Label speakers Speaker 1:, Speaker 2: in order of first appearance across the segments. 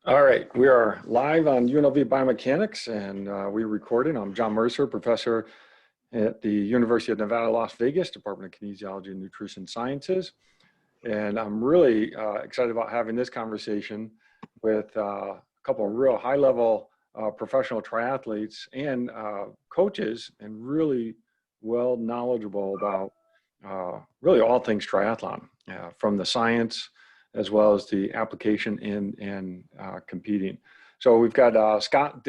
Speaker 1: All right, we are live on UNLV Biomechanics and we're recording. I'm John Mercer, professor at the University of Nevada, Las Vegas, Department of Kinesiology and Nutrition Sciences. And I'm really excited about having this conversation with a couple of real high-level professional triathletes and coaches, and really well knowledgeable about really all things triathlon, from the science as well as the application in competing. So we've got Scott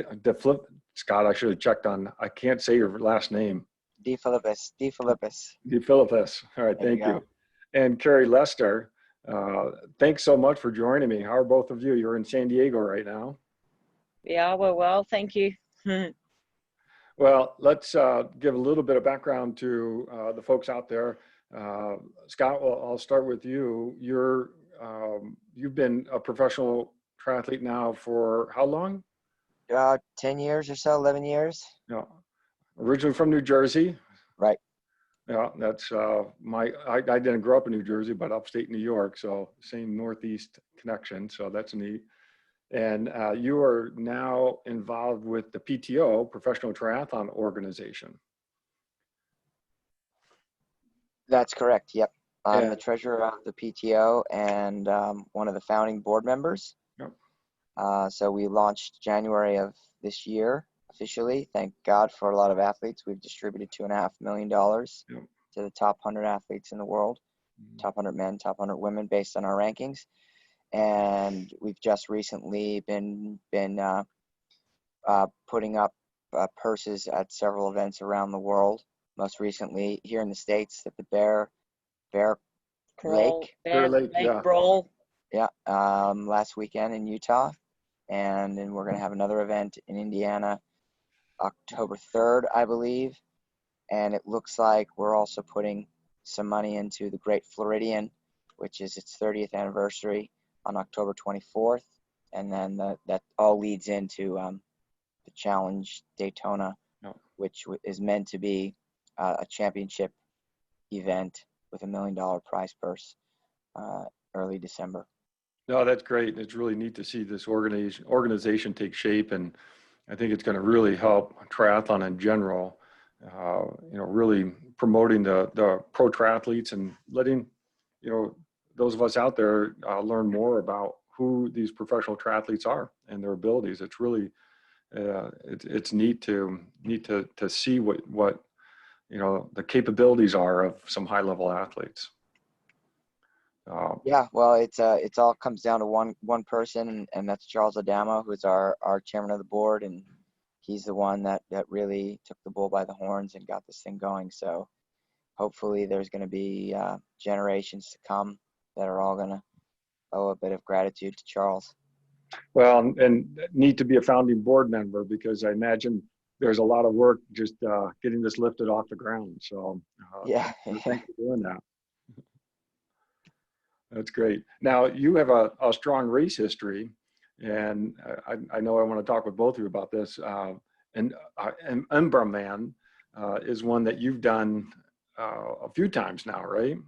Speaker 1: Scott, I should have checked on, I can't say your last name. DeFilippis. All right, thank you. And Carrie Lester, thanks so much for joining me. How are both of you? You're in San Diego right now.
Speaker 2: Yeah, we're well, thank you.
Speaker 1: Well, let's give a little bit of background to the folks out there. Scott, I'll start with you. You've been a professional triathlete now for how long?
Speaker 3: 10 years or so, 11 years.
Speaker 1: Yeah, originally from New Jersey.
Speaker 3: Right.
Speaker 1: Yeah, that's I didn't grow up in New Jersey, but upstate New York, so same Northeast connection. So that's neat. And you are now involved with the PTO, Professional Triathlon Organization.
Speaker 3: That's correct. Yep. I'm the treasurer of the PTO and one of the founding board members.
Speaker 1: Yep.
Speaker 3: So we launched January of this year officially. Thank God for a lot of athletes. We've distributed $2.5 million
Speaker 1: Yep.
Speaker 3: to the top 100 athletes in the world, top 100 men, top 100 women, based on our rankings. And we've just recently been putting up purses at several events around the world. Most recently here in the States at the Bear Lake
Speaker 2: Brawl.
Speaker 3: Yeah, last weekend in Utah, and then we're going to have another event in Indiana, October 3rd, I believe. And it looks like we're also putting some money into the Great Floridian, which is its 30th anniversary on October 24th, and then that all leads into the Challenge Daytona, which is meant to be a championship event with $1 million prize purse, early December.
Speaker 1: No, that's great. It's really neat to see this organization take shape, and I think it's going to really help triathlon in general. Really promoting the pro triathletes and letting those of us out there learn more about who these professional triathletes are and their abilities. It's really it's neat to see what the capabilities are of some high level athletes.
Speaker 3: Yeah, well, it's all comes down to one person, and that's Charles Adamo, who's our chairman of the board, and he's the one that really took the bull by the horns and got this thing going. So hopefully there's going to be generations to come that are all going to owe a bit of gratitude to Charles.
Speaker 1: Well, and need to be a founding board member, because I imagine there's a lot of work just getting this lifted off the ground. So
Speaker 3: yeah,
Speaker 1: thanks for doing that. That's great. Now you have a strong race history, and I know I want to talk with both of you about this. And Umbra Man is one that you've done a few times now, right?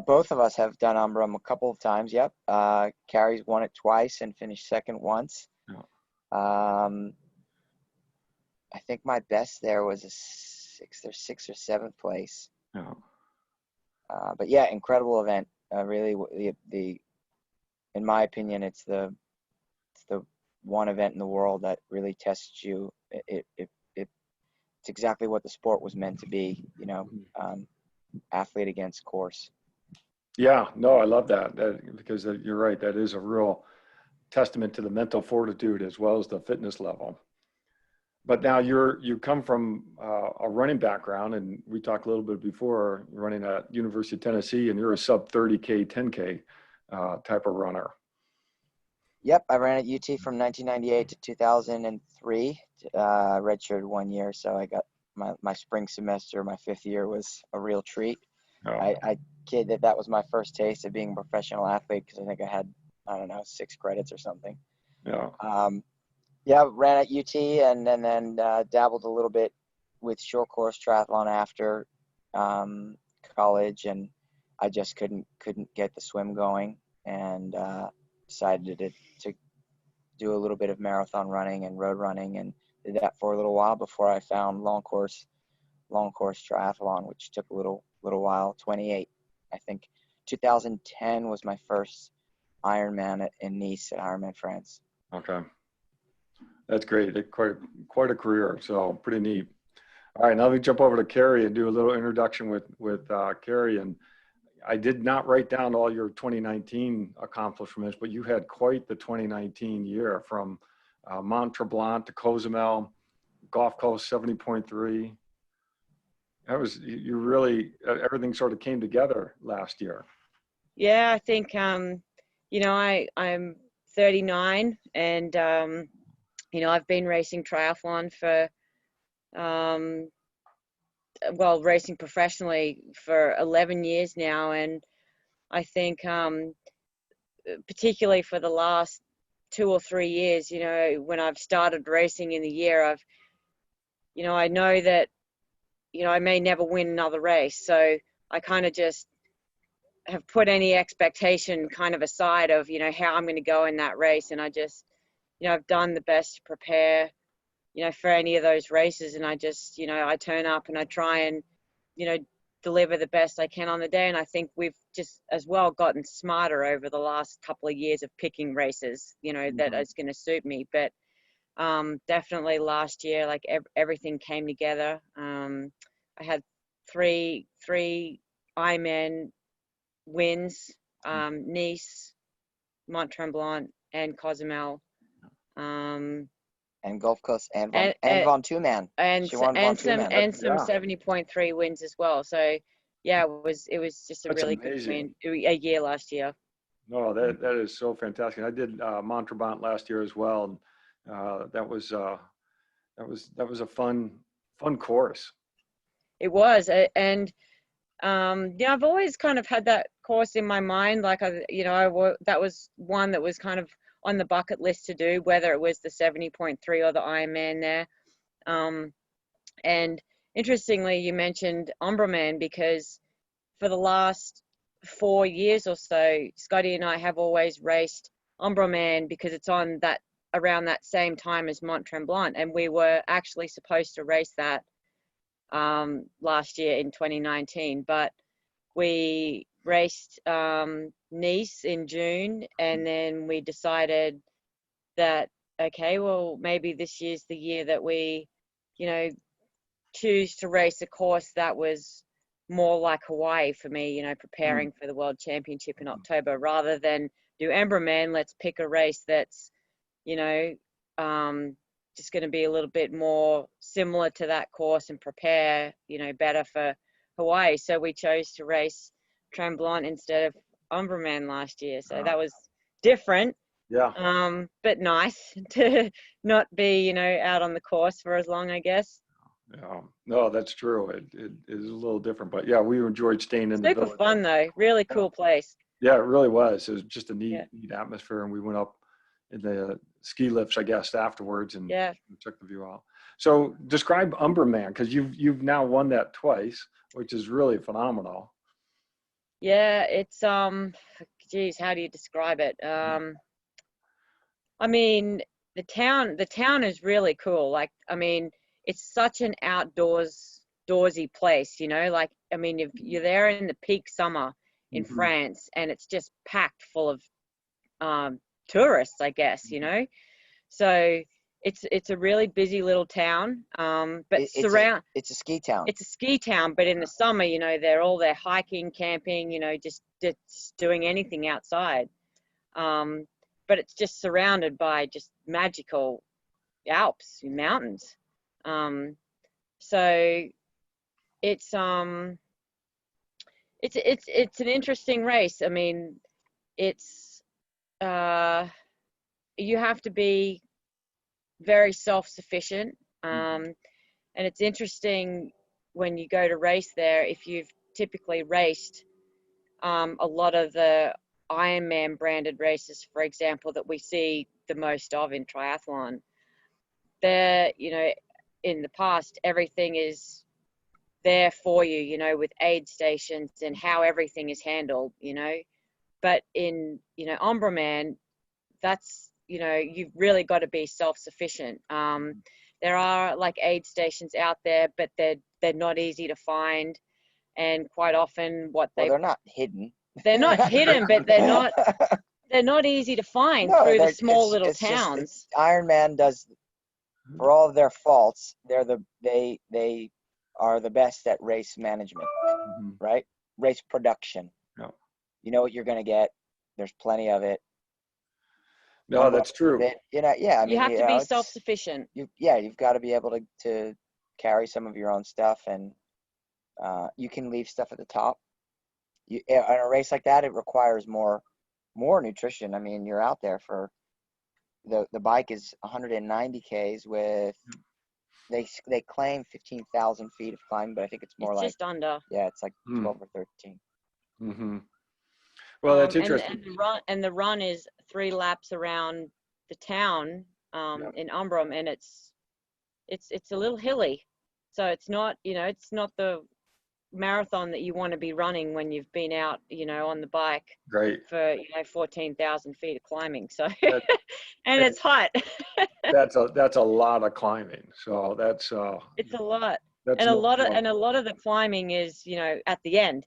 Speaker 3: Both of us have done Umbrum a couple of times. Yep. Carrie's won it twice and finished second once.
Speaker 1: Oh.
Speaker 3: I think my best there was a sixth or seventh place.
Speaker 1: Oh.
Speaker 3: But yeah, incredible event. Really, in my opinion, it's the one event in the world that really tests you. It's exactly what the sport was meant to be. Athlete against course.
Speaker 1: Yeah, no, I love that because you're right. That is a real testament to the mental fortitude as well as the fitness level. But now you come from a running background, and we talked a little bit before, running at University of Tennessee, and you're a sub 30K, 10K type of runner.
Speaker 3: Yep, I ran at UT from 1998 to 2003. Redshirted 1 year, so I got my spring semester. My fifth year was a real treat.
Speaker 1: Oh.
Speaker 3: I kid that was my first taste of being a professional athlete, because I think I had, 6 credits or something.
Speaker 1: Yeah.
Speaker 3: Yeah, ran at UT and then dabbled a little bit with short course triathlon after college, and I just couldn't get the swim going, and decided to do a little bit of marathon running and road running, and did that for a little while before I found long course triathlon, which took a little while. 28, I think 2010 was my first Ironman in Nice at Ironman France.
Speaker 1: Okay. That's great. Quite a career. So pretty neat. All right, now let me jump over to Carrie and do a little introduction with Carrie. And I did not write down all your 2019 accomplishments, but you had quite the 2019 year, from Mont Tremblant to Cozumel, Gulf Coast 70.3. That was, you really, everything sort of came together last year.
Speaker 2: Yeah, I think, you know, I'm 39, and, you know, I've been racing triathlon for, well, racing professionally for 11 years now. And I think, particularly for the last 2 or 3 years, you know, when I've started racing in the year, you know, I know that, you know, I may never win another race. So I kind of just have put any expectation kind of aside of, you know, how I'm going to go in that race. And I just, you know, I've done the best to prepare, you know, for any of those races. And I just, you know, I turn up and I try and, you know, deliver the best I can on the day. And I think we've just as well gotten smarter over the last couple of years of picking races, you know, that is going to suit me. But definitely last year, like everything came together. I had three Ironman wins, Nice, Mont Tremblant, and Cozumel.
Speaker 3: And Gulf Coast and Von Tuman.
Speaker 2: And
Speaker 3: She won Von
Speaker 2: some
Speaker 3: Tuman.
Speaker 2: and some 70.3 wins as well. So yeah, it was just a
Speaker 1: That's
Speaker 2: really
Speaker 1: amazing.
Speaker 2: good a year last year.
Speaker 1: No, that is so fantastic. I did Mont Tremblant last year as well. And that was a fun course.
Speaker 2: It was, and yeah, I've always kind of had that course in my mind. Like you know, that was one that was kind of on the bucket list to do, whether it was the 70.3 or the Ironman there. And interestingly, you mentioned Umbraman, because for the last 4 years or so, Scotty and I have always raced Umbraman because it's on that around that same time as Mont Tremblant, and we were actually supposed to race that last year in 2019, but we raced Nice in June, and then we decided that, okay, well, maybe this year's the year that we, you know, choose to race a course that was more like Hawaii for me, you know, preparing for the World Championship in October, rather than do Umbraman. Let's pick a race that's, you know, just going to be a little bit more similar to that course and prepare, you know, better for Hawaii. So we chose to race Tremblant instead of Umbraman last year. So that was different.
Speaker 1: Yeah.
Speaker 2: But nice to not be, you know, out on the course for as long, I guess.
Speaker 1: Yeah. No, that's true. It is a little different, but yeah, we enjoyed staying in the
Speaker 2: Super
Speaker 1: village.
Speaker 2: fun though. Really cool place.
Speaker 1: Yeah, it really was. It was just a neat
Speaker 2: Yeah.
Speaker 1: atmosphere, and we went up in the ski lifts, I guess, afterwards, and
Speaker 2: Yeah.
Speaker 1: took the view out. So describe Umberman, because you've now won that twice, which is really phenomenal.
Speaker 2: Yeah, it's geez, how do you describe it? I mean, the town is really cool. Like, I mean, it's such an outdoorsy place, you know, like, I mean, if you're there in the peak summer in France, and it's just packed full of tourists, I guess, you know. So it's a really busy little town, but
Speaker 3: it's a ski town.
Speaker 2: It's a ski town, but in the summer, you know, they're all there hiking, camping, you know, just doing anything outside. But it's just surrounded by just magical Alps, mountains. So it's an interesting race. I mean, it's you have to be very self-sufficient, and it's interesting when you go to race there, if you've typically raced a lot of the Ironman branded races, for example, that we see the most of in triathlon. There, you know, in the past, everything is there for you, you know, with aid stations and how everything is handled, you know. But in, you know, Umbraman, that's, you've really got to be self-sufficient. There are like aid stations out there, but they're not easy to find. And quite often
Speaker 3: Well, they're not hidden.
Speaker 2: they're not hidden, but they're not easy to find
Speaker 3: No,
Speaker 2: through the small
Speaker 3: it's
Speaker 2: little
Speaker 3: it's just
Speaker 2: towns.
Speaker 3: Ironman does, for all of their faults, they are the best at race management,
Speaker 1: Mhm.
Speaker 3: right? Race production.
Speaker 1: Yeah.
Speaker 3: You know what you're gonna get. There's plenty of it.
Speaker 1: No, that's true.
Speaker 3: Yeah. I
Speaker 2: You
Speaker 3: mean,
Speaker 2: have to be
Speaker 3: it's
Speaker 2: self-sufficient.
Speaker 3: you've got to be able to carry some of your own stuff, and you can leave stuff at the top. In a race like that, it requires more nutrition. I mean, you're out there for the bike is 190 Ks with they claim 15,000 feet of climbing, but I think it's more
Speaker 2: It's
Speaker 3: like,
Speaker 2: just under.
Speaker 3: yeah, it's like
Speaker 1: Mm.
Speaker 3: 12 or 13.
Speaker 1: Mm-hmm. Well, that's interesting.
Speaker 2: And the run is 3 laps around the town
Speaker 1: Yep.
Speaker 2: in Umbrum, and it's a little hilly, so it's not it's not the marathon that you want to be running when you've been out on the bike
Speaker 1: Great.
Speaker 2: for 14,000 feet of climbing. So
Speaker 1: That-
Speaker 2: and it's hot.
Speaker 1: that's a lot of climbing. So that's
Speaker 2: It's a lot,
Speaker 1: that's
Speaker 2: and
Speaker 1: no fun.
Speaker 2: a lot of the climbing is at the end.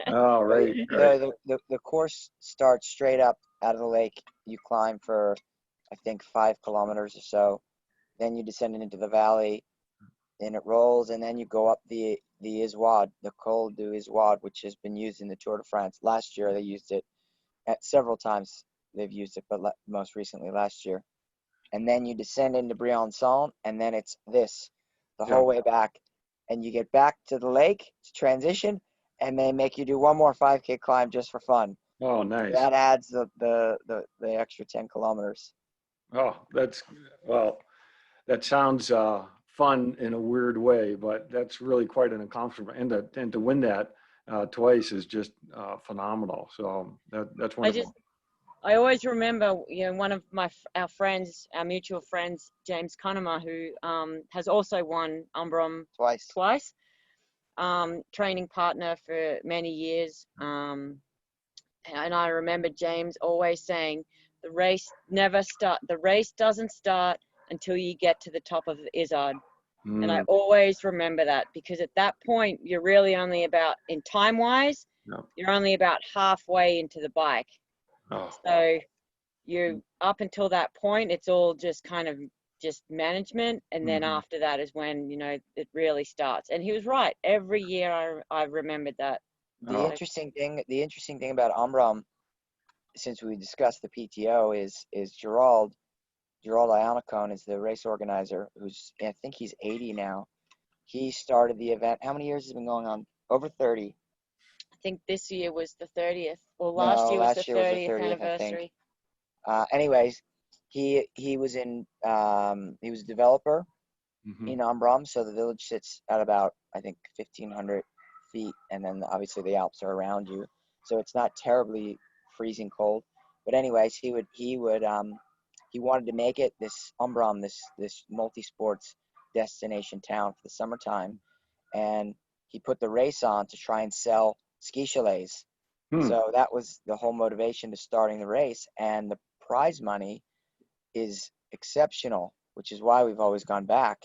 Speaker 1: Oh, right, right.
Speaker 3: The course starts straight up out of the lake. You climb for, I think, 5 kilometers or so. Then you descend into the valley, and it rolls, and then you go up the Iswad, the Col du Iswad, which has been used in the Tour de France. Last year they used it at several times. They've used it, but most recently last year. And then you descend into Briançon, and then it's the whole way back, and you get back to the lake to transition, and they make you do one more 5K climb just for fun.
Speaker 1: Oh, nice.
Speaker 3: That adds the extra 10 kilometers.
Speaker 1: Oh, that sounds fun in a weird way, but that's really quite an accomplishment. And to win that twice is just phenomenal. So that's wonderful.
Speaker 2: I always remember, one of our friends, our mutual friends, James Cunnama, who has also won Umbrum twice, training partner for many years. And I remember James always saying, the race doesn't start until you get to the top of the Izard. And I always remember that, because at that point, you're really only about, in time-wise, you're only about halfway into the bike.
Speaker 1: Oh.
Speaker 2: So you up until that point, it's all just kind of just management, and then after that is when it really starts. And he was right. Every year I remembered that.
Speaker 3: The interesting thing about Umbrum, since we discussed the PTO, is Gerald Iannacone is the race organizer, I think he's 80 now. He started the event. How many years has it been going on? Over 30.
Speaker 2: I think this year was the 30th, or last year was the 30th anniversary.
Speaker 3: Anyways, he was a developer in Umbrum, so the village sits at about, I think, 1,500 feet, and then obviously the Alps are around you, so it's not terribly freezing cold. But anyways, he wanted to make it this Umbrum, this multi-sports destination town for the summertime, and he put the race on to try and sell ski chalets. So that was the whole motivation to starting the race, and the prize money is exceptional, which is why we've always gone back,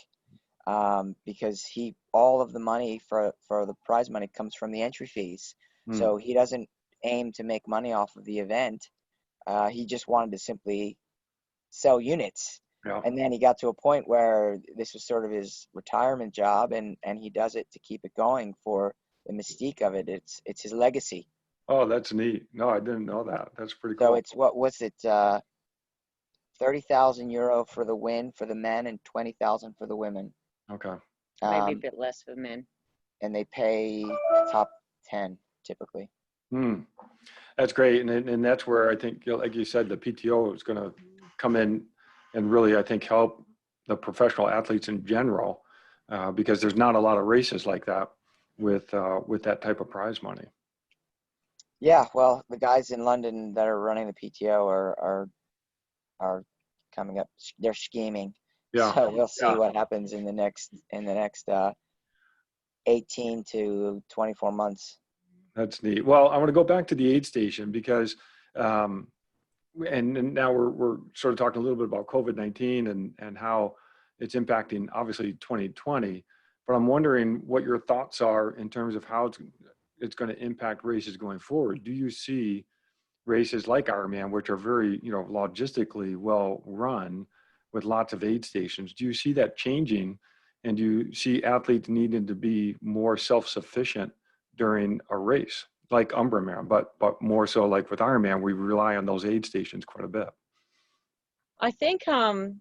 Speaker 3: because all of the money for the prize money comes from the entry fees. So he doesn't aim to make money off of the event. He just wanted to simply sell units. And then he got to a point where this was sort of his retirement job, and he does it to keep it going for the mystique of it. It's his legacy.
Speaker 1: Oh, that's neat. No, I didn't know that. That's pretty cool.
Speaker 3: So it's, what was it, 30,000 euro for the win for the men and 20,000 for the women.
Speaker 1: Okay.
Speaker 2: Maybe a bit less for men.
Speaker 3: And they pay top 10 typically.
Speaker 1: That's great. And that's where I think, like you said, the PTO is going to come in and really, I think, help the professional athletes in general, because there's not a lot of races like that with that type of prize money.
Speaker 3: Yeah, well, the guys in London that are running the PTO are coming up. They're scheming.
Speaker 1: Yeah.
Speaker 3: So we'll see what happens in the next 18 to 24 months.
Speaker 1: That's neat. Well, I want to go back to the aid station, because and now we're sort of talking a little bit about COVID-19 and how it's impacting obviously 2020, but I'm wondering what your thoughts are in terms of how it's going to impact races going forward. Do you see races like Ironman, which are very, logistically well run with lots of aid stations? Do you see that changing? And do you see athletes needing to be more self-sufficient during a race, like Umbraman, but more so like with Ironman, we rely on those aid stations quite a bit?
Speaker 2: I think so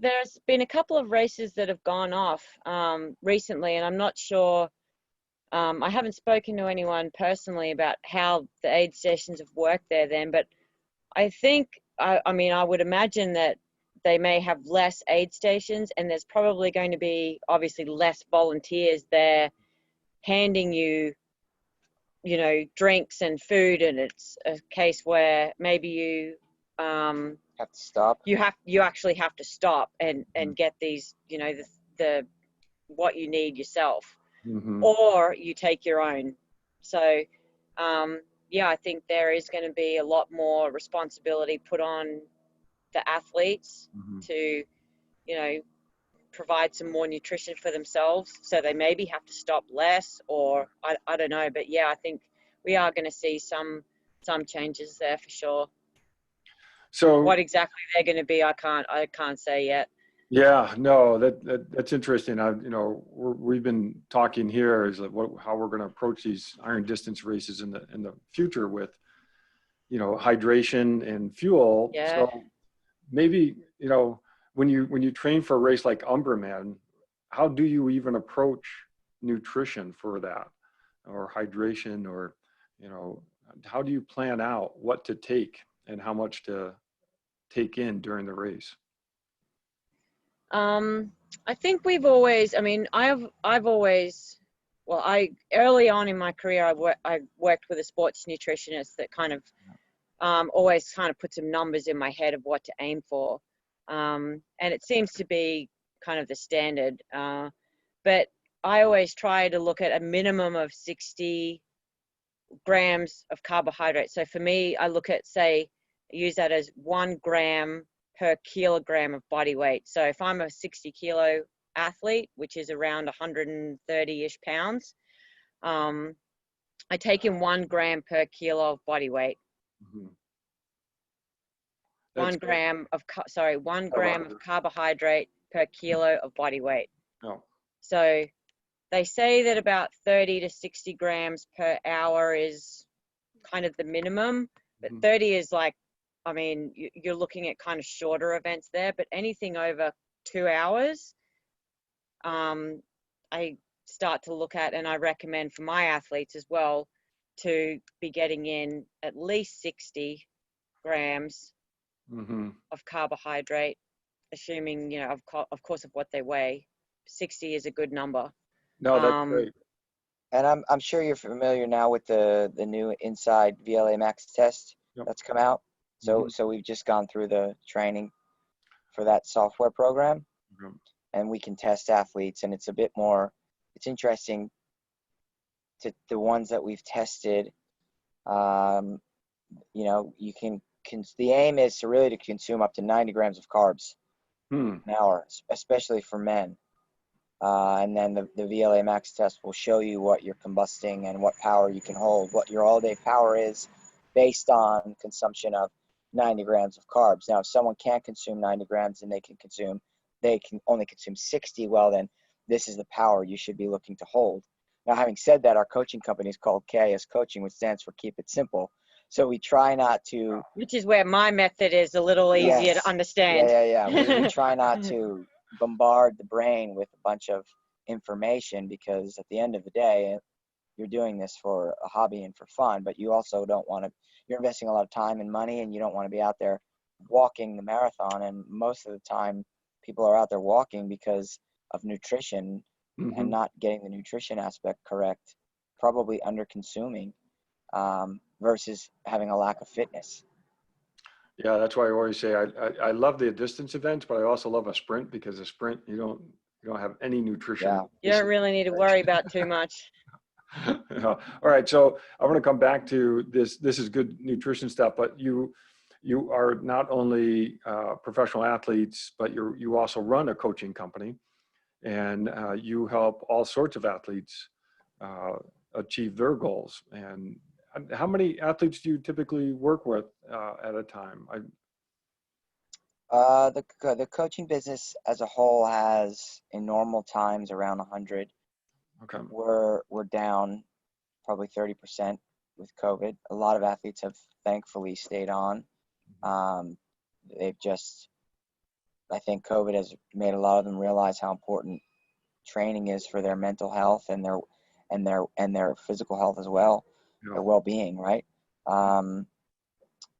Speaker 2: there's been a couple of races that have gone off recently, and I'm not sure. I haven't spoken to anyone personally about how the aid stations have worked there then, but I think, I mean, I would imagine that they may have less aid stations, and there's probably going to be obviously less volunteers there handing you, drinks and food, and it's a case where maybe you
Speaker 3: Have to stop.
Speaker 2: you actually have to stop and get these, the what you need yourself,
Speaker 1: Mm-hmm.
Speaker 2: or you take your own. So yeah, I think there is going to be a lot more responsibility put on the athletes
Speaker 1: Mm-hmm.
Speaker 2: to, provide some more nutrition for themselves. So they maybe have to stop less, or I don't know. But yeah, I think we are going to see some changes there for sure.
Speaker 1: So
Speaker 2: What exactly they're going to be, I can't say yet.
Speaker 1: yeah, no, that's interesting. We've been talking here is like how we're going to approach these iron distance races in the future with, hydration and fuel.
Speaker 2: Yeah.
Speaker 1: So maybe, when you train for a race like Umbraman, how do you even approach nutrition for that, or hydration, or, how do you plan out what to take and how much to take in during the race?
Speaker 2: I think we've always, I mean, I've always, well, early on in my career, I worked with a sports nutritionist that kind of always kind of put some numbers in my head of what to aim for. And it seems to be kind of the standard. But I always try to look at a minimum of 60 grams of carbohydrate. So for me, I look at, say, use that as 1 gram per kilogram of body weight. So if I'm a 60 kilo athlete, which is around 130-ish pounds, I take in 1 gram per kilo of body weight.
Speaker 1: Mm-hmm.
Speaker 2: 1 gram of 1 gram of carbohydrate per kilo of body weight.
Speaker 1: Oh.
Speaker 2: So they say that about 30 to 60 grams per hour is kind of the minimum, but 30 is like, I mean, you're looking at kind of shorter events there, but anything over 2 hours, I start to look at, and I recommend for my athletes as well, to be getting in at least 60 grams of carbohydrate, assuming, of course, of what they weigh. 60 is a good number.
Speaker 1: No, that's great.
Speaker 3: And I'm sure you're familiar now with the new Inside VLA Max test that's come out. So we've just gone through the training for that software program, and we can test athletes, and it's a bit more. It's interesting to the ones that we've tested. You can the aim is to really consume up to 90 grams of carbs an hour, especially for men. And then the VLA Max test will show you what you're combusting and what power you can hold, what your all-day power is based on consumption of 90 grams of carbs. Now, if someone can't consume 90 grams and they can only consume 60, well, then this is the power you should be looking to hold. Now, having said that, our coaching company is called KIS Coaching, which stands for Keep It Simple. So we try not to...
Speaker 2: Which is where my method is a little easier to understand.
Speaker 3: Yeah. We try not to bombard the brain with a bunch of information, because at the end of the day, you're doing this for a hobby and for fun, but you also don't want to... You're investing a lot of time and money, and you don't want to be out there walking the marathon. And most of the time, people are out there walking because of nutrition and not getting the nutrition aspect correct, probably under consuming, versus having a lack of fitness.
Speaker 1: Yeah, that's why I always say I love the distance events, but I also love a sprint, because a sprint you don't have any nutrition.
Speaker 3: Yeah.
Speaker 2: You don't really need to worry about too much.
Speaker 1: All right, so I want to come back to this. This is good nutrition stuff, but you you are not only professional athletes, but you also run a coaching company, and you help all sorts of athletes achieve their goals. And how many athletes do you typically work with at a time?
Speaker 3: The coaching business as a whole has, in normal times, around 100.
Speaker 1: Okay.
Speaker 3: We're down probably 30% with COVID. A lot of athletes have thankfully stayed on. They've just, I think COVID has made a lot of them realize how important training is for their mental health and their physical health as well,
Speaker 1: Yeah.
Speaker 3: their well-being, right?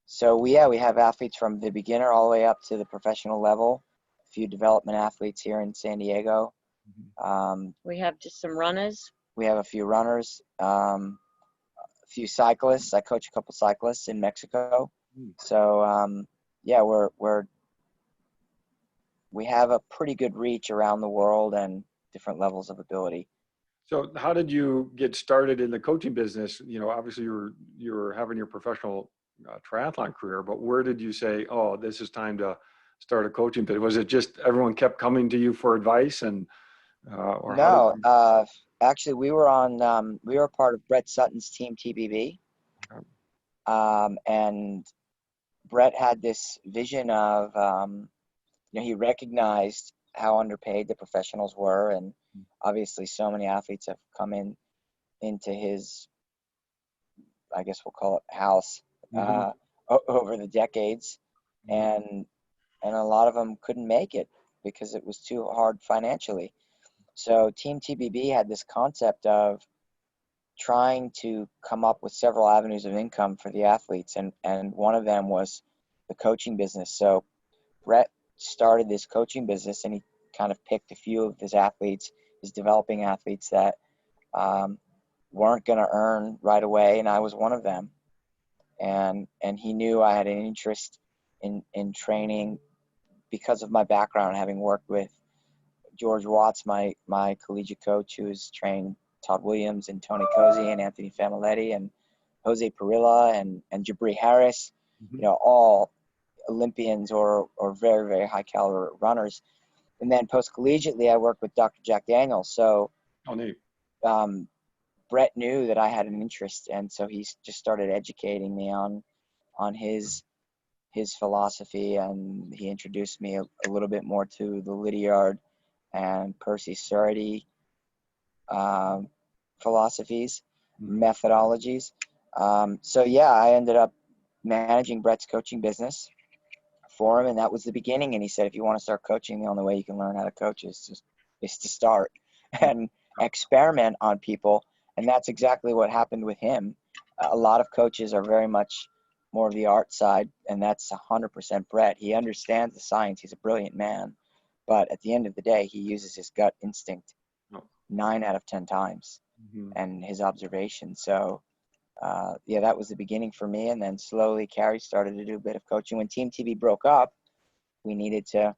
Speaker 3: So we have athletes from the beginner all the way up to the professional level. A few development athletes here in San Diego.
Speaker 2: We have just some runners.
Speaker 3: We have a few runners, a few cyclists. I coach a couple cyclists in Mexico. So yeah, we have a pretty good reach around the world and different levels of ability.
Speaker 1: So how did you get started in the coaching business? You know, obviously you were having your professional triathlon career, but where did you say, oh, this is time to start a coaching business? Was it just everyone kept coming to you for advice, and or
Speaker 3: No,
Speaker 1: how did
Speaker 3: actually we were part of Brett Sutton's team TBB. And Brett had this vision of, he recognized how underpaid the professionals were, and obviously so many athletes have come into his, I guess we'll call it, house over the decades, and a lot of them couldn't make it because it was too hard financially. So Team TBB had this concept of trying to come up with several avenues of income for the athletes, and one of them was the coaching business. So Brett started this coaching business, and he kind of picked a few of his athletes, his developing athletes that weren't going to earn right away, and I was one of them. And he knew I had an interest in training because of my background, having worked with George Watts, my collegiate coach, who's trained Todd Williams and Tony Cozy and Anthony Familetti and Jose Perilla and Jabri Harris, all Olympians or very, very high caliber runners. And then post collegiately, I worked with Dr. Jack Daniels. So Brett knew that I had an interest, and so he just started educating me on his philosophy, and he introduced me a little bit more to the Lydiard and Percy Surety philosophies, methodologies. So yeah, I ended up managing Brett's coaching business for him, and that was the beginning. And he said, if you want to start coaching, the only way you can learn how to coach is to start and experiment on people. And that's exactly what happened with him. A lot of coaches are very much more of the art side, and that's 100% Brett. He understands the science. He's a brilliant man. But at the end of the day, he uses his gut instinct 9 out of 10 times and his observation. So, yeah, that was the beginning for me. And then slowly Carrie started to do a bit of coaching. When Team TV broke up, we needed to,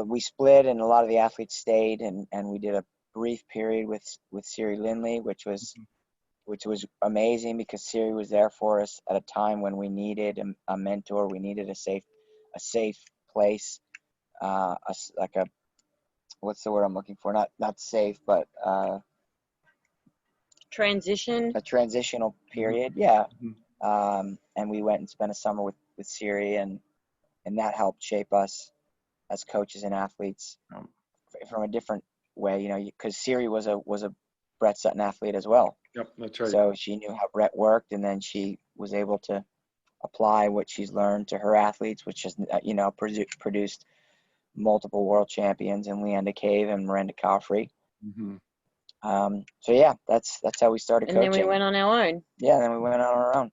Speaker 3: we split, and a lot of the athletes stayed, and we did a brief period with Siri Lindley, which was amazing because Siri was there for us at a time when we needed a mentor. We needed a safe place, what's the word I'm looking for? Not safe, but
Speaker 2: Transition.
Speaker 3: a transitional period. Yeah. And we went and spent a summer with Siri, and that helped shape us as coaches and athletes from a different way, because Siri was a Brett Sutton athlete as well.
Speaker 1: Yep, that's right.
Speaker 3: So she knew how Brett worked, and then she was able to apply what she's learned to her athletes, which has, produced multiple world champions in Leanda Cave and Miranda Caufrey. So yeah, that's how we started coaching.
Speaker 2: And then we went on our own.
Speaker 3: Yeah, and then we went on our own.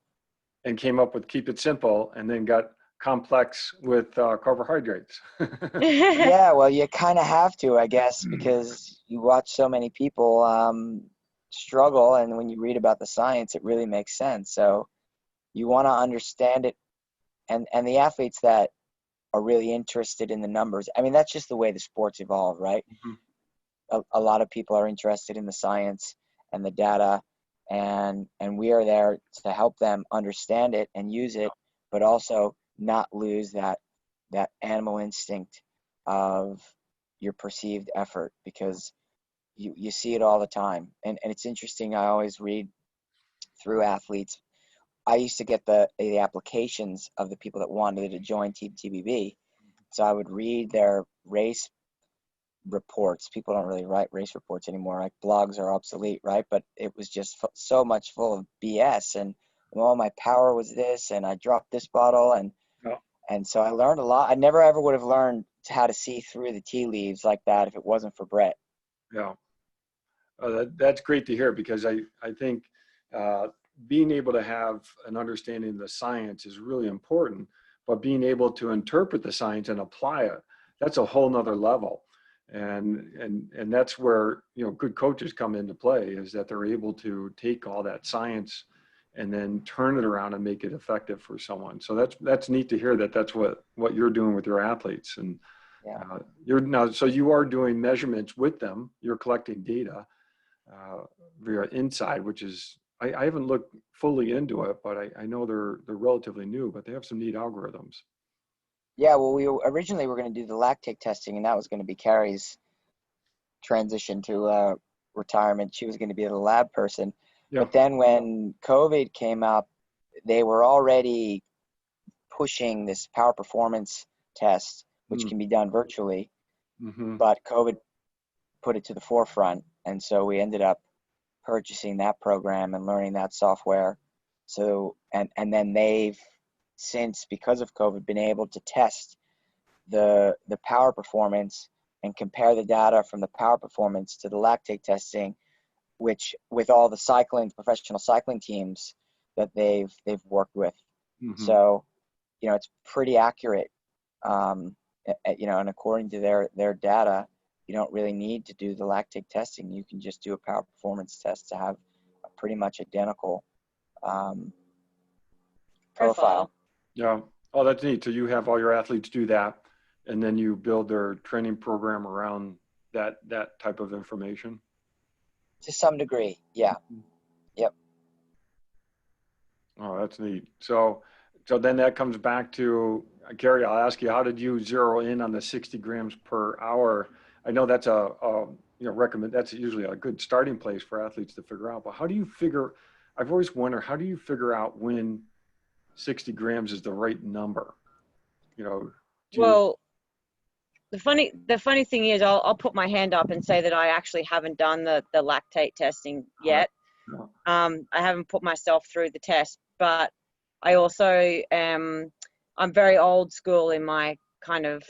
Speaker 1: And came up with Keep It Simple, and then got complex with carbohydrates.
Speaker 3: Yeah, well, you kind of have to, I guess, because you watch so many people struggle, and when you read about the science, it really makes sense. So you want to understand it, and the athletes that are really interested in the numbers. I mean, that's just the way the sports evolve, right? A lot of people are interested in the science and the data, and we are there to help them understand it and use it, but also not lose that animal instinct of your perceived effort, because you see it all the time. And it's interesting, I always read through athletes. I used to get the applications of the people that wanted to join Team TBB, so I would read their race reports. People don't really write race reports anymore. Like, blogs are obsolete, right? But it was just so much full of BS. And, well, my power was this, and I dropped this bottle, and
Speaker 1: Yeah.
Speaker 3: and so I learned a lot. I never ever would have learned how to see through the tea leaves like that if it wasn't for Brett.
Speaker 1: Yeah. That's great to hear, because I think being able to have an understanding of the science is really important, but being able to interpret the science and apply it, that's a whole nother level. And that's where, good coaches come into play, is that they're able to take all that science and then turn it around and make it effective for someone. So that's neat to hear that that's what you're doing with your athletes. And
Speaker 3: Yeah.
Speaker 1: so you are doing measurements with them, you're collecting data via inside, which is, I haven't looked fully into it, but I know they're relatively new, but they have some neat algorithms.
Speaker 3: Yeah, well, we originally were going to do the lactate testing, and that was going to be Carrie's transition to retirement. She was going to be the lab person.
Speaker 1: Yeah.
Speaker 3: But then when COVID came up, they were already pushing this power performance test, which can be done virtually,
Speaker 1: Mm-hmm.
Speaker 3: but COVID put it to the forefront. And so we ended up purchasing that program and learning that software. So, and then they've since, because of COVID, been able to test the power performance and compare the data from the power performance to the lactate testing, which with all the professional cycling teams that they've worked with.
Speaker 1: Mm-hmm.
Speaker 3: So, it's pretty accurate. And according to their data, you don't really need to do the lactate testing. You can just do a power performance test to have a pretty much identical profile.
Speaker 1: Yeah. Oh, that's neat. So you have all your athletes do that, and then you build their training program around that type of information.
Speaker 3: To some degree, yeah. Yep.
Speaker 1: Oh, that's neat. So then that comes back to, Gary, I'll ask you, how did you zero in on the 60 grams per hour? I know that's that's usually a good starting place for athletes to figure out, but I've always wondered, how do you figure out when 60 grams is the right number?
Speaker 2: Well, the funny thing is, I'll put my hand up and say that I actually haven't done the lactate testing yet.
Speaker 1: No.
Speaker 2: I haven't put myself through the test, but I also I'm very old school in my kind of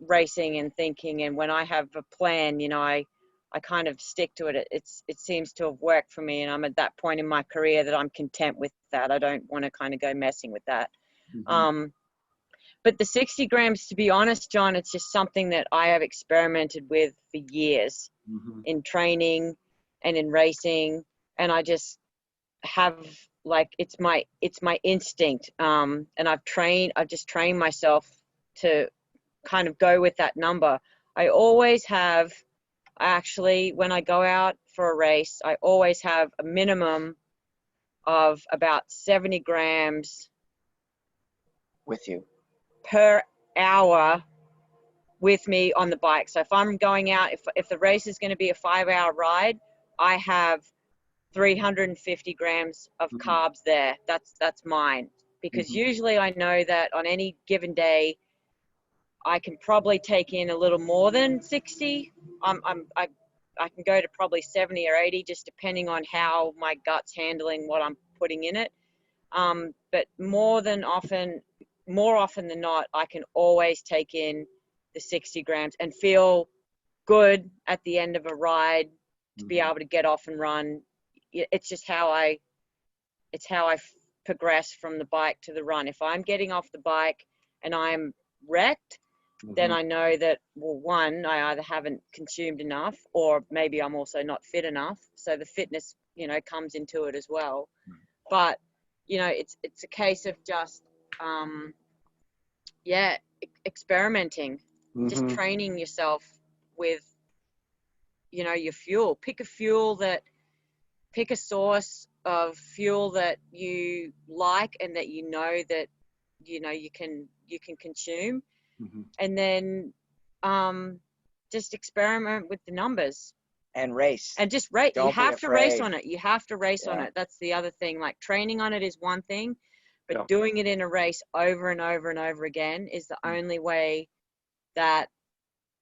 Speaker 2: racing and thinking, and when I have a plan, I kind of stick to it. It seems to have worked for me, and I'm at that point in my career that I'm content with that. I don't want to kind of go messing with that.
Speaker 1: Mm-hmm.
Speaker 2: But the 60 grams, to be honest, John, it's just something that I have experimented with for years
Speaker 1: Mm-hmm.
Speaker 2: in training and in racing, and I just have, like, it's my instinct. And I've just trained myself to kind of go with that number. I always have, actually, when I go out for a race, I always have a minimum of about 70 grams
Speaker 3: With you.
Speaker 2: per hour with me on the bike. So if I'm going out, if the race is going to be a 5-hour ride, I have 350 grams of carbs there. That's mine, because usually I know that on any given day I can probably take in a little more than 60. I can go to probably 70 or 80, just depending on how my gut's handling what I'm putting in it. But more often than not, I can always take in the 60 grams and feel good at the end of a ride to be able to get off and run. It's just how I progress from the bike to the run. If I'm getting off the bike and I'm wrecked, then I know that, well, one, I either haven't consumed enough, or maybe I'm also not fit enough. So the fitness, comes into it as well. But, it's a case of just, experimenting, just training yourself with, your fuel. Pick a source of fuel that you like and that that you can consume, and then just experiment with the numbers
Speaker 3: And race.
Speaker 2: and just rate. You
Speaker 3: Don't be
Speaker 2: have to race
Speaker 3: afraid.
Speaker 2: on it. You have to race on
Speaker 3: Yeah.
Speaker 2: it. That's the other thing. Like, training on it is one thing, but
Speaker 1: Yeah.
Speaker 2: doing it in a race over and over and over again is the only way that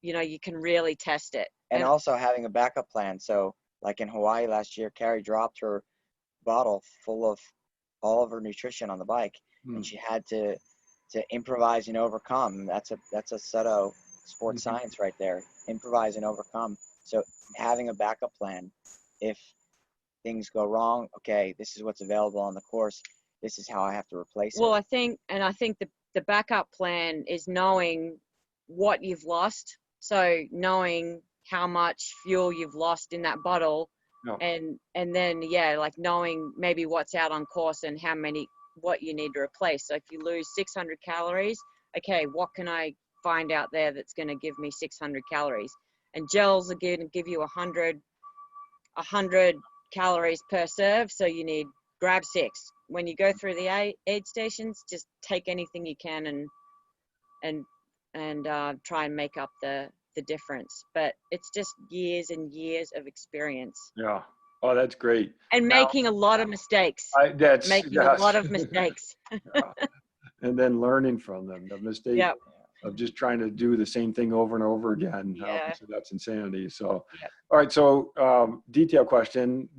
Speaker 2: you can really test it.
Speaker 3: And also having a backup plan. So like in Hawaii last year, Carrie dropped her bottle full of all of her nutrition on the bike, and she had to improvise and overcome. That's a Seto sports science right there. Improvise and overcome. So having a backup plan, if things go wrong, okay, this is what's available on the course. This is how I have to replace
Speaker 2: Well,
Speaker 3: it.
Speaker 2: I think the backup plan is knowing what you've lost. So knowing how much fuel you've lost in that bottle,
Speaker 1: No.
Speaker 2: and then like knowing maybe what's out on course and what you need to replace. So if you lose 600 calories, okay, what can I find out there that's going to give me 600 calories? And gels are going to give you 100 calories per serve, so you need grab 6. When you go through the aid stations, just take anything you can and try and make up the difference. But it's just years and years of experience.
Speaker 1: Yeah. Oh, that's great.
Speaker 2: And making a lot of mistakes. Making a lot of mistakes.
Speaker 1: Yeah. And then learning from them. The mistake
Speaker 2: Yep.
Speaker 1: of just trying to do the same thing over and over again.
Speaker 2: Yeah.
Speaker 1: Obviously, that's insanity. So,
Speaker 2: Yep.
Speaker 1: all right. So, detail question: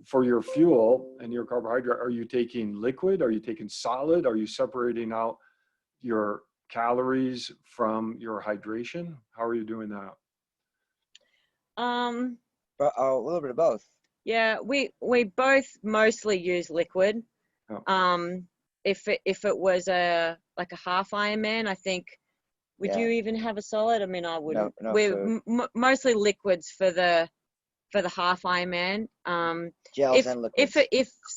Speaker 1: for your fuel and your carbohydrate, are you taking liquid? Are you taking solid? Are you separating out your calories from your hydration? How are you doing that?
Speaker 3: But a little bit of both.
Speaker 2: Yeah, we both mostly use liquid.
Speaker 1: Oh.
Speaker 2: If it was a half Ironman, I think. Would you even have a solid? I mean, I wouldn't.
Speaker 3: No
Speaker 2: We're mostly liquids for the half Ironman.
Speaker 3: Gels and liquids.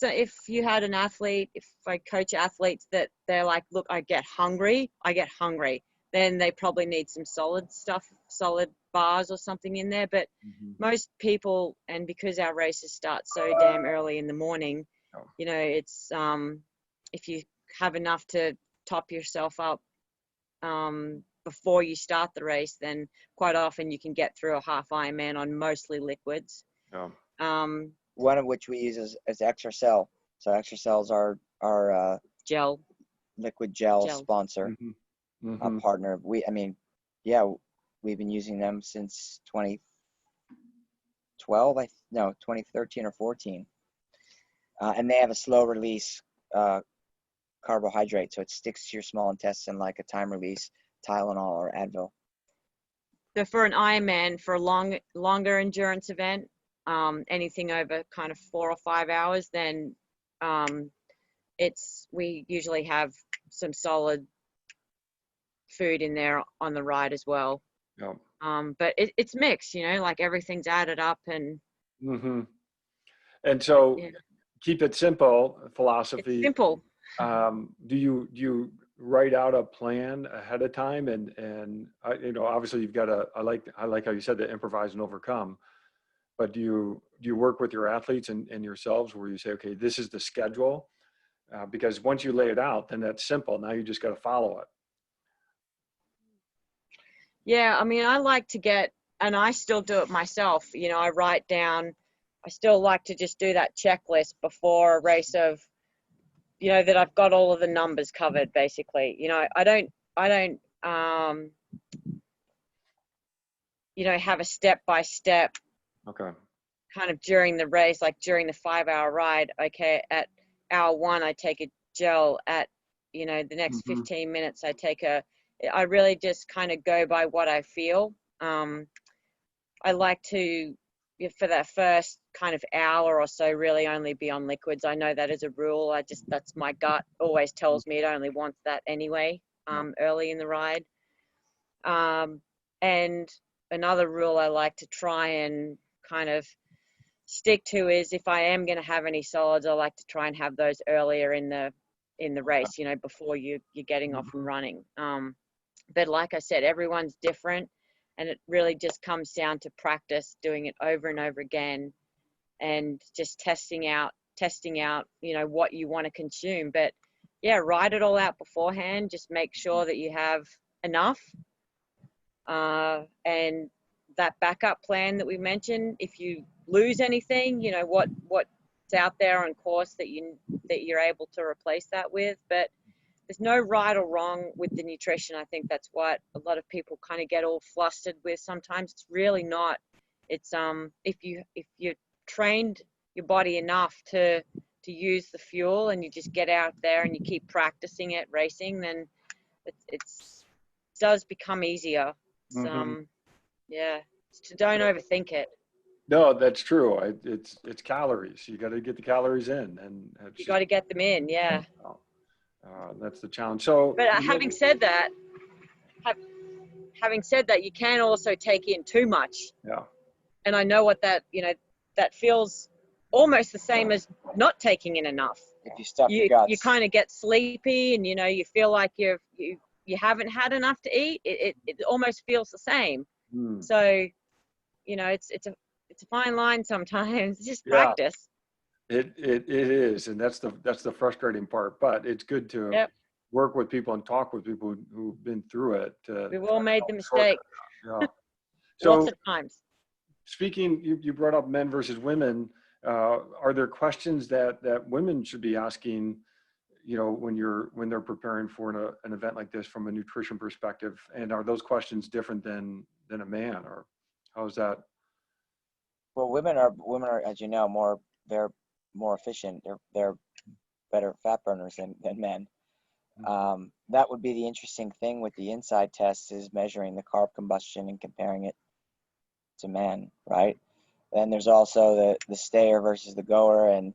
Speaker 2: If you had an athlete, if I coach athletes that they're like, look, I get hungry, then they probably need some solid stuff, solid bars or something in there. But most people, and because our races start so damn early in the morning, it's if you have enough to top yourself up before you start the race, then quite often you can get through a half Ironman on mostly liquids.
Speaker 1: Yeah.
Speaker 3: One of which we use is Extracell. So Extracell's our
Speaker 2: gel,
Speaker 3: liquid gel sponsor, a partner. We've been using them since 2012, 2013 or 14. And they have a slow release carbohydrate, so it sticks to your small intestine like a time release Tylenol or Advil.
Speaker 2: So for an Ironman, for a longer endurance event, anything over kind of 4 or 5 hours, then we usually have some solid food in there on the ride as well.
Speaker 1: Yeah.
Speaker 2: But it's mixed, like everything's added up and.
Speaker 1: And so, keep it simple philosophy.
Speaker 2: It's simple.
Speaker 1: Do you write out a plan ahead of time, and obviously you've got I like how you said that, improvise and overcome, but do you work with your athletes and yourselves where you say, okay, this is the schedule, because once you lay it out, then that's simple. Now you just got to follow it.
Speaker 2: Yeah, I mean, I like to and I still do it myself. I write down. I still like to just do that checklist before a race of, that I've got all of the numbers covered, basically. I don't have a step-by-step kind of during the race, like during the 5-hour ride. Okay, at hour 1, I take a gel. At, the next 15 minutes, I really just kind of go by what I feel. I like to, for that first kind of hour or so, really only be on liquids. I know that as a rule. That's my gut always tells me it only wants that anyway, early in the ride. And another rule I like to try and kind of stick to is, if I am going to have any solids, I like to try and have those earlier in the race, before you're getting off and running. But like I said, everyone's different, and it really just comes down to practice, doing it over and over again, and just testing out testing out, what you want to consume. But yeah, write it all out beforehand. Just make sure that you have enough. And that backup plan that we mentioned, if you lose anything, what's out there on course that you're able to replace that with. But there's no right or wrong with the nutrition. I think that's what a lot of people kind of get all flustered with. Sometimes it's really not. It's if you trained your body enough to use the fuel, and you just get out there and you keep practicing it racing, then it does become easier. It's, yeah, don't overthink it.
Speaker 1: No, that's true. It's calories. You got to get the calories in, and
Speaker 2: You got to get them in. Yeah.
Speaker 1: That's the challenge. So,
Speaker 2: But having said that, you can also take in too much.
Speaker 1: yeah.
Speaker 2: And I know what that feels almost the same as not taking in enough.
Speaker 3: If you stuff your guts.
Speaker 2: You kind of get sleepy, and you feel like you haven't had enough to eat. It almost feels the same. So, it's a fine line sometimes. Just practice.
Speaker 1: It is, and that's the frustrating part. But it's good to work with people and talk with people who've been through it.
Speaker 2: We've all made the mistake.
Speaker 1: Yeah. So,
Speaker 2: lots of times.
Speaker 1: Speaking, you brought up men versus women. Are there questions that women should be asking, when they're preparing for an event like this from a nutrition perspective? And are those questions different than a man, or how is that?
Speaker 3: Well, women are, as you know, they're more efficient. They're better fat burners than men. That would be the interesting thing with the inside test, is measuring the carb combustion and comparing it to men, right? Then there's also the stayer versus the goer, and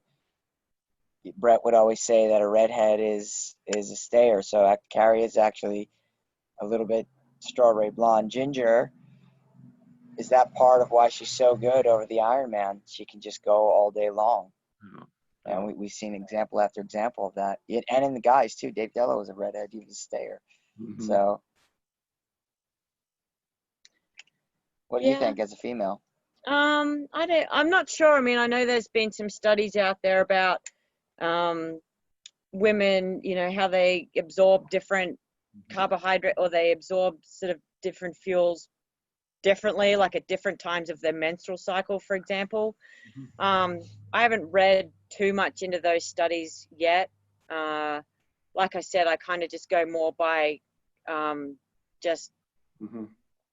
Speaker 3: Brett would always say that a redhead is a stayer. So Carrie is actually a little bit strawberry blonde. Ginger is that part of why she's so good over the Ironman. She can just go all day long. And we've seen example after example of that. And in the guys too. Dave Dello was a redhead. He was a stayer. So what do you think as a female?
Speaker 2: I'm not sure. I mean, I know there's been some studies out there about women, how they absorb different carbohydrate, or they absorb sort of different fuels differently, like at different times of their menstrual cycle, for example. I haven't read too much into those studies yet. Like I said, I kind of just go more by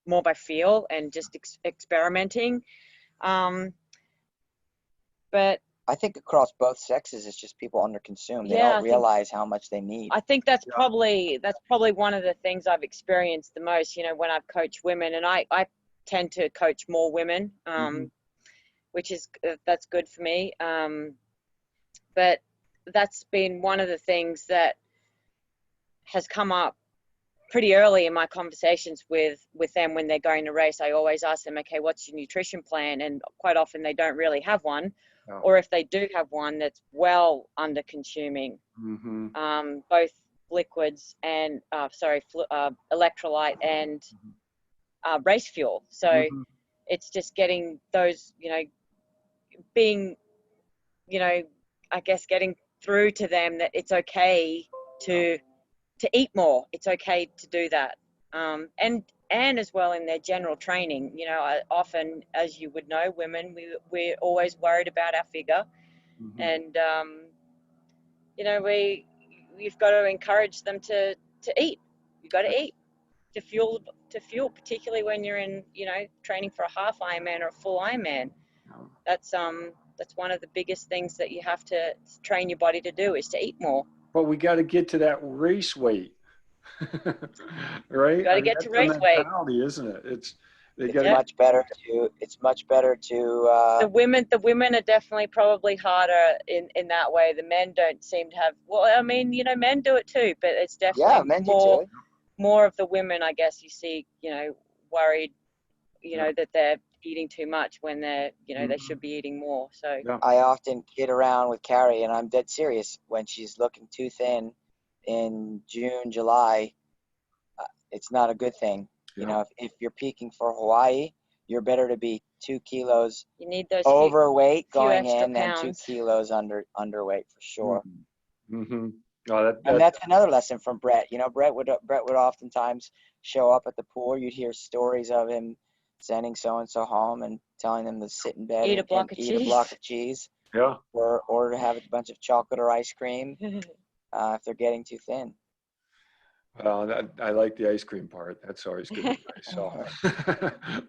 Speaker 2: more by feel and just experimenting. But
Speaker 3: I think across both sexes, it's just people underconsume. They don't realize how much they need.
Speaker 2: I think that's probably one of the things I've experienced the most, when I've coached women, and I tend to coach more women, which is, that's good for me. But that's been one of the things that has come up pretty early in my conversations with them when they're going to race. I always ask them, okay, what's your nutrition plan? And quite often they don't really have one. Or if they do have one, that's well under consuming both liquids and electrolyte and race fuel. So it's just getting those, being, I guess getting through to them that it's okay to eat more. It's okay to do that. And as well in their general training, often, as you would know, women, we're always worried about our figure. And, we've got to encourage them to eat. You've got to eat to fuel, particularly when you're in, training for a half Ironman or a full Ironman. That's one of the biggest things that you have to train your body to do, is to eat more.
Speaker 1: But we got to get to that race weight. Right?
Speaker 2: Got to get to race weight,
Speaker 1: isn't it? It's
Speaker 3: much better to.
Speaker 2: The women are definitely probably harder in that way. The men don't seem to have. Well, I mean, men do it too, but it's definitely more of the women, I guess. You see, worried, that they're eating too much when they're, they should be eating more. So
Speaker 3: I often kid around with Carrie, and I'm dead serious. When she's looking too thin in June, July, it's not a good thing. If you're peaking for Hawaii, you're better to be 2 kilos
Speaker 2: You need those
Speaker 3: overweight
Speaker 2: few
Speaker 3: going
Speaker 2: extra
Speaker 3: in than 2
Speaker 2: pounds.
Speaker 3: kilos underweight for sure.
Speaker 1: Mm-hmm. Oh,
Speaker 3: And that's another lesson from Brett. You know, Brett would oftentimes show up at the pool. You'd hear stories of him sending so and so home and telling them to sit in bed
Speaker 2: Eat a
Speaker 3: and
Speaker 2: block of
Speaker 3: eat a block of cheese,
Speaker 1: yeah.
Speaker 3: or to have a bunch of chocolate or ice cream if they're getting too thin.
Speaker 1: Well, I like the ice cream part. That's always good. Nice. So,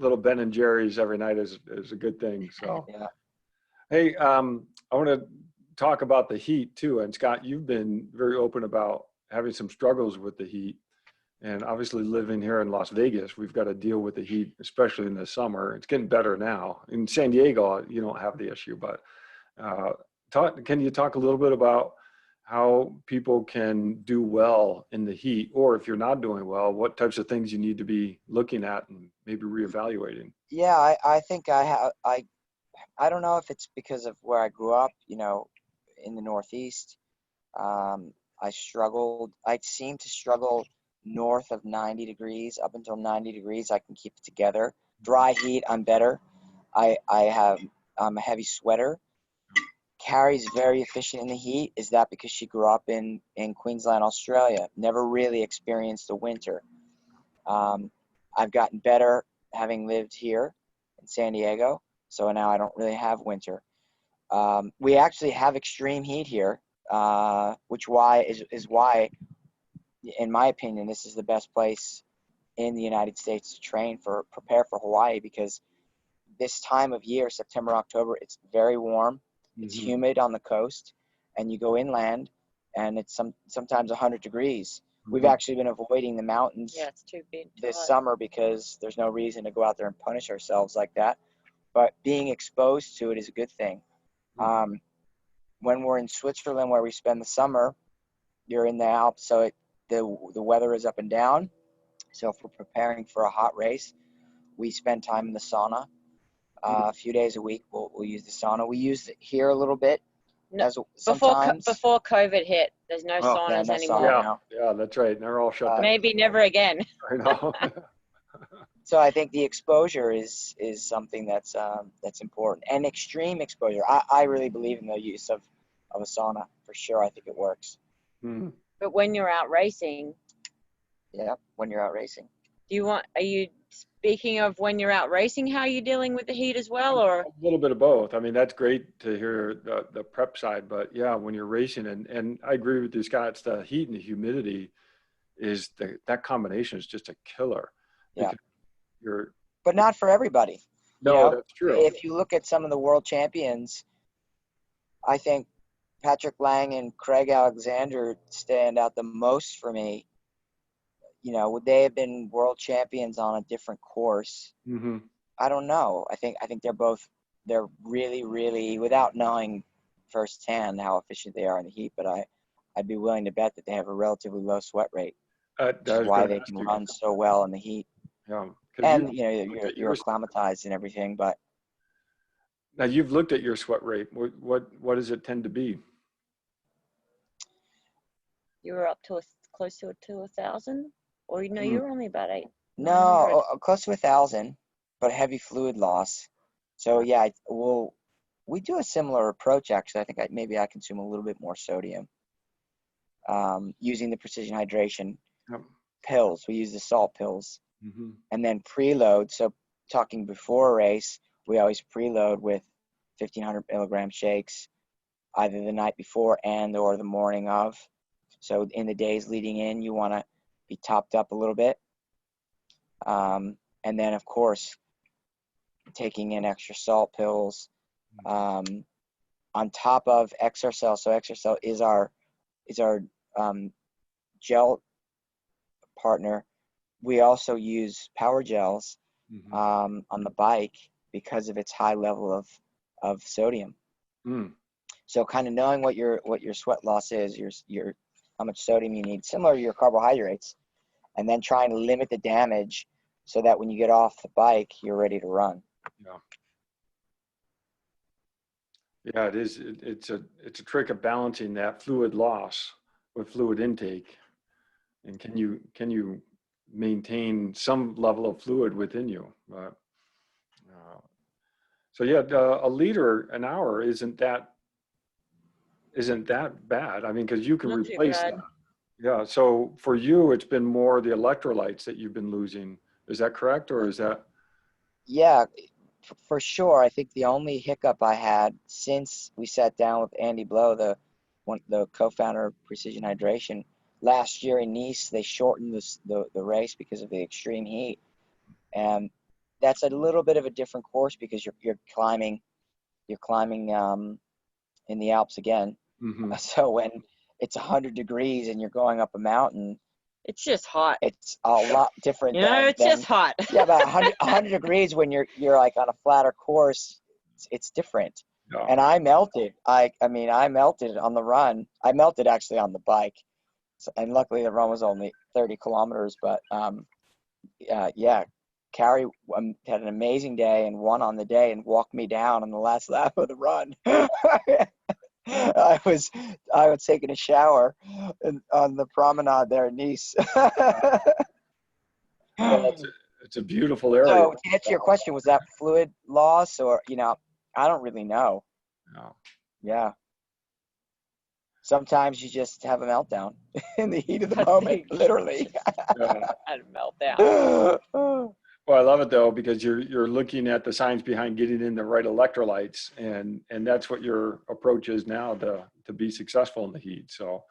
Speaker 1: little Ben and Jerry's every night is a good thing. So,
Speaker 3: Yeah.
Speaker 1: hey, I want to talk about the heat too. And Scott, you've been very open about having some struggles with the heat. And obviously, living here in Las Vegas, we've got to deal with the heat, especially in the summer. It's getting better now. In San Diego, you don't have the issue, but uh, can you talk a little bit about how people can do well in the heat, or if you're not doing well, what types of things you need to be looking at and maybe reevaluating?
Speaker 3: Yeah, I think I don't know if it's because of where I grew up, you know, in the Northeast. I struggled. I seem to struggle north of 90 degrees. Up until 90 degrees, I can keep it together. Dry heat, I'm better. I'm a heavy sweater. Carrie's very efficient in the heat. Is that because she grew up in Queensland, Australia? Never really experienced the winter. I've gotten better having lived here in San Diego, so now I don't really have winter. We actually have extreme heat here, which is why, in my opinion, this is the best place in the United States to prepare for Hawaii, because this time of year, September, October, it's very warm. It's
Speaker 1: Mm-hmm.
Speaker 3: humid on the coast, and you go inland, and it's sometimes 100 degrees. We've actually been avoiding the mountains
Speaker 2: Yeah, it's too big.
Speaker 3: this summer because there's no reason to go out there and punish ourselves like that. But being exposed to it is a good thing. When we're in Switzerland, where we spend the summer, you're in the Alps, so the weather is up and down. So if we're preparing for a hot race, we spend time in the sauna. A few days a week, we'll use the sauna. We use it here a little bit.
Speaker 2: No,
Speaker 3: Sometimes.
Speaker 2: before COVID hit, there's no
Speaker 1: Oh,
Speaker 2: saunas
Speaker 3: no
Speaker 2: anymore.
Speaker 3: sauna.
Speaker 1: Yeah,
Speaker 3: now.
Speaker 1: yeah, that's right. They're all shut down.
Speaker 2: Maybe never again.
Speaker 1: I know.
Speaker 3: So I think the exposure is something that's important, and extreme exposure. I really believe in the use of a sauna for sure. I think it works.
Speaker 1: Mhm.
Speaker 2: But when you're out racing,
Speaker 3: Yeah, when you're out racing.
Speaker 2: are you speaking of when you're out racing, how you're dealing with the heat as well, or?
Speaker 1: A little bit of both. I mean, that's great to hear the prep side, but yeah, when you're racing, and I agree with you, Scott, it's the heat and the humidity that combination is just a killer.
Speaker 3: Yeah.
Speaker 1: You're
Speaker 3: But not for everybody.
Speaker 1: No,
Speaker 3: you know?
Speaker 1: that's true.
Speaker 3: If you look at some of the world champions, I think Patrick Lang and Craig Alexander stand out the most for me. You know, would they have been world champions on a different course?
Speaker 1: Mm-hmm.
Speaker 3: I don't know. I think they're really, really, without knowing firsthand how efficient they are in the heat, but I'd be willing to bet that they have a relatively low sweat rate, which is why they can run so well in the heat.
Speaker 1: Yeah,
Speaker 3: and you're acclimatized and everything, but
Speaker 1: now you've looked at your sweat rate. What does it tend to be?
Speaker 2: You were up to close to 1,000, or you were only about 800.
Speaker 3: No, close to 1,000, but heavy fluid loss. So yeah, we do a similar approach actually. I think maybe I consume a little bit more sodium using the precision hydration pills. We use the salt pills, and then preload. So talking before a race, we always preload with 1,500 milligram shakes, either the night before or the morning of. So in the days leading in, you want to be topped up a little bit. And then, of course, taking in extra salt pills on top of Exercel. So Exercel is our gel partner. We also use power gels on the bike because of its high level of sodium. So kind of knowing what your sweat loss is, your how much sodium you need, similar to your carbohydrates, and then trying to limit the damage so that when you get off the bike, you're ready to run.
Speaker 1: Yeah, it is. It's a trick of balancing that fluid loss with fluid intake, and can you maintain some level of fluid within you? So yeah, a liter an hour isn't that bad. I mean, because you can
Speaker 2: Not too
Speaker 1: replace
Speaker 2: bad.
Speaker 1: that. Yeah. So for you, it's been more the electrolytes that you've been losing. Is that correct, or is that?
Speaker 3: Yeah, for sure. I think the only hiccup I had since we sat down with Andy Blow, the co-founder of Precision Hydration, last year in Nice, they shortened the race because of the extreme heat, and that's a little bit of a different course because you're climbing in the Alps again.
Speaker 1: Mm-hmm.
Speaker 3: So when it's 100 degrees and you're going up a mountain,
Speaker 2: It's just hot.
Speaker 3: it's a lot different
Speaker 2: It's just hot.
Speaker 3: yeah, about 100 degrees when you're like on a flatter course, it's different.
Speaker 1: Yeah.
Speaker 3: And I melted. I mean, I melted on the run. I melted actually on the bike. So, and luckily the run was only 30 kilometers, but yeah, Carrie had an amazing day and won on the day and walked me down on the last lap of the run. I was taking a shower on the promenade there in Nice.
Speaker 1: Well, it's a beautiful area.
Speaker 3: So to answer your question, was that fluid loss or, I don't really know.
Speaker 1: Yeah.
Speaker 3: Yeah. Sometimes you just have a meltdown in the heat of the moment, literally.
Speaker 1: Yeah.
Speaker 2: Had a meltdown.
Speaker 1: Well, I love it though, because you're looking at the science behind getting in the right electrolytes, and that's what your approach is now to be successful in the heat. So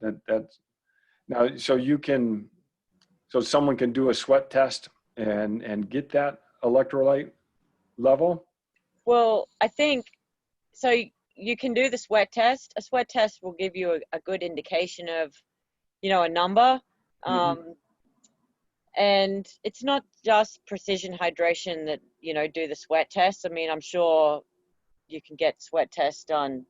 Speaker 1: that's now, so someone can do a sweat test and get that electrolyte level.
Speaker 2: Well, I think so. You can do the sweat test. A sweat test will give you a good indication of, a number.
Speaker 1: Mm-hmm.
Speaker 2: And it's not just Precision Hydration that, do the sweat test. I mean, I'm sure you can get sweat tests done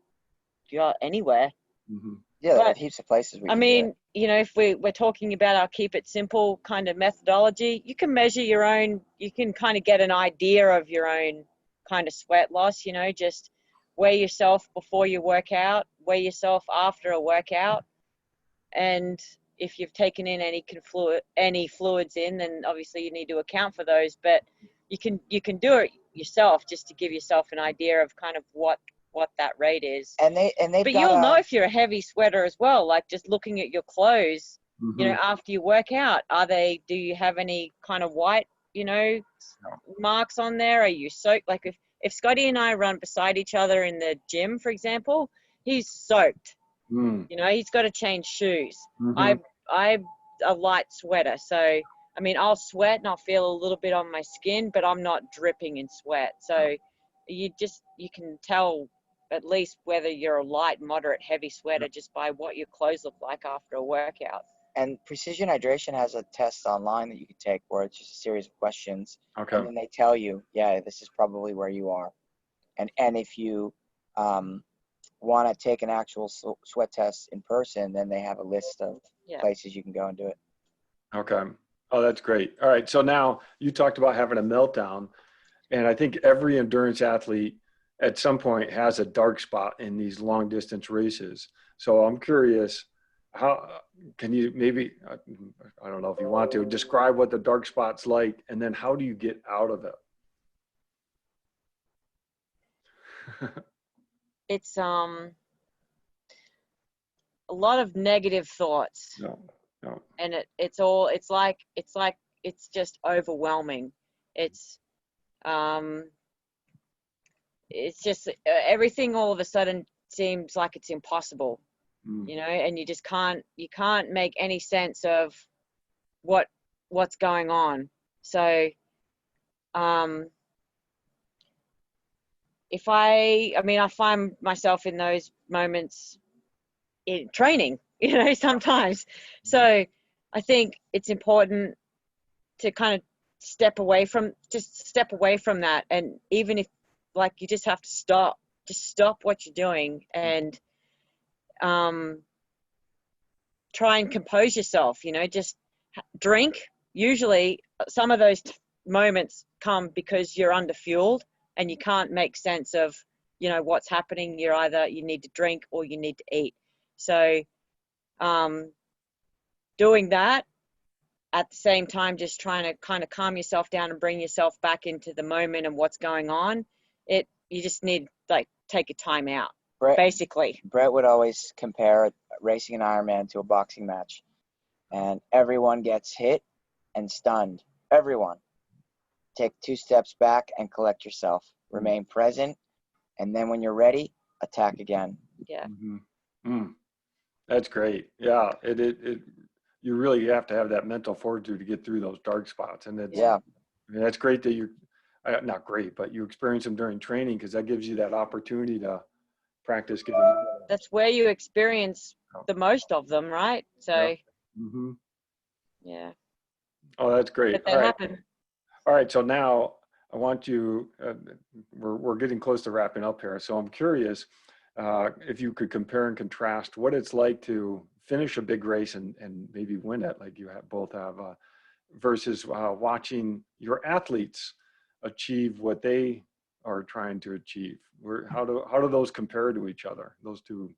Speaker 2: anywhere.
Speaker 1: Mm-hmm.
Speaker 3: Yeah, there are
Speaker 2: But
Speaker 3: heaps of places we
Speaker 2: I
Speaker 3: can do it.
Speaker 2: mean, if we're talking about our keep it simple kind of methodology, you can measure your own, you can kind of get an idea of your own kind of sweat loss, just weigh yourself before you work out, weigh yourself after a workout. And if you've taken in any fluids in, then obviously you need to account for those, but you can do it yourself just to give yourself an idea of kind of what that rate is.
Speaker 3: And they've
Speaker 2: But
Speaker 3: got
Speaker 2: you'll know if you're a heavy sweater as well, like just looking at your clothes,
Speaker 1: Mm-hmm.
Speaker 2: after you work out. Do you have any kind of white, marks on there? Are you soaked? Like if Scotty and I run beside each other in the gym, for example, he's soaked.
Speaker 1: Mm.
Speaker 2: He's got to change shoes.
Speaker 1: Mm-hmm.
Speaker 2: I'm a light sweater, so I mean, I'll sweat and I'll feel a little bit on my skin, but I'm not dripping in sweat. So you can tell at least whether you're a light, moderate, heavy sweater just by what your clothes look like after a workout.
Speaker 3: And Precision Hydration has a test online that you can take where it's just a series of questions.
Speaker 1: Okay.
Speaker 3: And then they tell you, yeah, this is probably where you are. And if you want to take an actual sweat test in person, then they have a list of places you can go and do it.
Speaker 1: Okay. Oh, that's great. All right. So now you talked about having a meltdown, and I think every endurance athlete at some point has a dark spot in these long distance races. So I'm curious, how can you maybe, I don't know if you want to, describe what the dark spot's like, and then how do you get out of it?
Speaker 2: It's a lot of negative thoughts.
Speaker 1: No.
Speaker 2: And it's just overwhelming. It's just everything all of a sudden seems like it's impossible, and you just can't make any sense of what's going on. So I find myself in those moments in training, sometimes. So I think it's important to kind of step away from that. And even if you just have to stop what you're doing and try and compose yourself, just drink. Usually some of those moments come because you're underfueled and you can't make sense of, what's happening. You need to drink or you need to eat. So doing that at the same time just trying to kind of calm yourself down and bring yourself back into the moment and what's going on. You just need like take a time out, basically.
Speaker 3: Brett would always compare racing an Ironman to a boxing match, and everyone gets hit and stunned. Everyone. Take 2 steps back and collect yourself. Remain present, and then when you're ready, attack again.
Speaker 2: Yeah.
Speaker 1: That's great. Yeah, you really have to have that mental fortitude to get through those dark spots, and
Speaker 3: Yeah.
Speaker 1: I mean, that's great that you're not great, but you experience them during training, because that gives you that opportunity to practice getting.
Speaker 2: That's where you experience the most of them, right? So, yeah.
Speaker 1: Oh, that's great.
Speaker 2: But they happen.
Speaker 1: All right. So now I want you, we're getting close to wrapping up here. So I'm curious if you could compare and contrast what it's like to finish a big race and maybe win it, like you both have, versus watching your athletes achieve what they are trying to achieve. How do those compare to each other, those two?